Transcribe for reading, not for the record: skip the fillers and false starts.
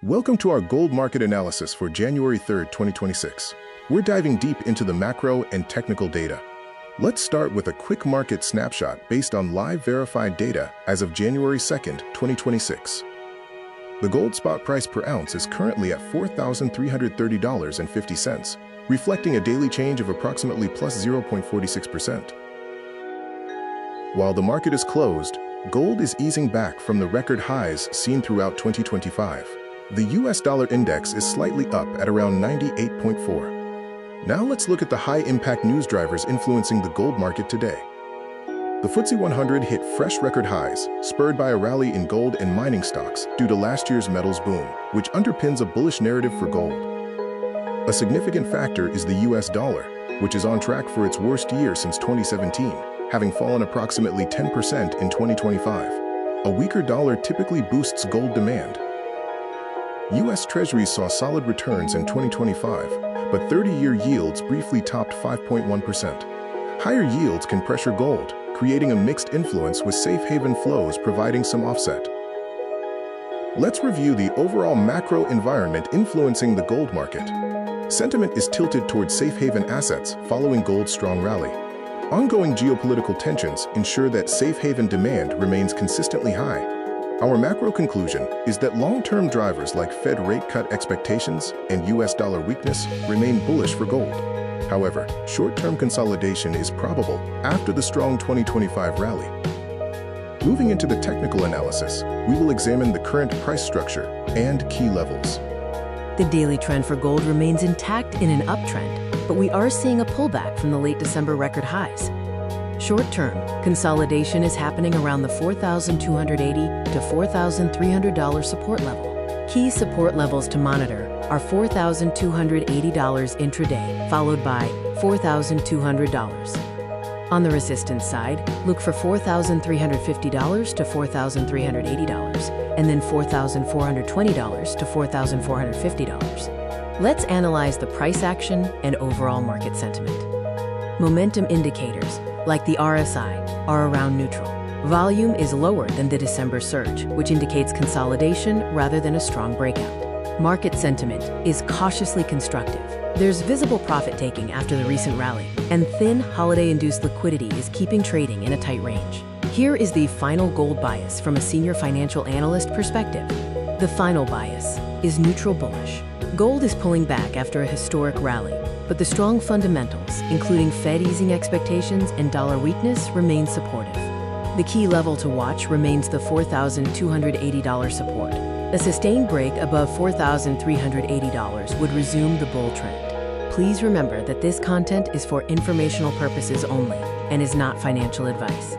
Welcome to our gold market analysis for January 3rd, 2026. We're diving deep into the macro and technical data. Let's start with a quick market snapshot based on live verified data as of January 2nd, 2026. The gold spot price per ounce is currently at $4,330.50, reflecting a daily change of approximately plus 0.46%. While the market is closed, gold is easing back from the record highs seen throughout 2025. The US dollar index is slightly up at around 98.4. Now let's look at the high-impact news drivers influencing the gold market today. The FTSE 100 hit fresh record highs, spurred by a rally in gold and mining stocks due to last year's metals boom, which underpins a bullish narrative for gold. A significant factor is the US dollar, which is on track for its worst year since 2017, having fallen approximately 10% in 2025. A weaker dollar typically boosts gold demand. U.S. Treasuries saw solid returns in 2025, but 30-year yields briefly topped 5.1%. Higher yields can pressure gold, creating a mixed influence with safe haven flows providing some offset. Let's review the overall macro environment influencing the gold market. Sentiment is tilted towards safe haven assets following gold's strong rally. Ongoing geopolitical tensions ensure that safe haven demand remains consistently high. Our macro conclusion is that long-term drivers like Fed rate cut expectations and US dollar weakness remain bullish for gold. However, short-term consolidation is probable after the strong 2025 rally. Moving into the technical analysis, we will examine the current price structure and key levels. The daily trend for gold remains intact in an uptrend, but we are seeing a pullback from the late December record highs. Short-term, consolidation is happening around the $4,280 to $4,300 support level. Key support levels to monitor are $4,280 intraday, followed by $4,200. On the resistance side, look for $4,350 to $4,380, and then $4,420 to $4,450. Let's analyze the price action and overall market sentiment. Momentum indicators, like the RSI, are around neutral. Volume is lower than the December surge, which indicates consolidation rather than a strong breakout. Market sentiment is cautiously constructive. There's visible profit-taking after the recent rally, and thin holiday-induced liquidity is keeping trading in a tight range. Here is the final gold bias from a senior financial analyst perspective. The final bias is neutral bullish. Gold is pulling back after a historic rally, but the strong fundamentals, including Fed easing expectations and dollar weakness, remain supportive. The key level to watch remains the $4,280 support. A sustained break above $4,380 would resume the bull trend. Please remember that this content is for informational purposes only and is not financial advice.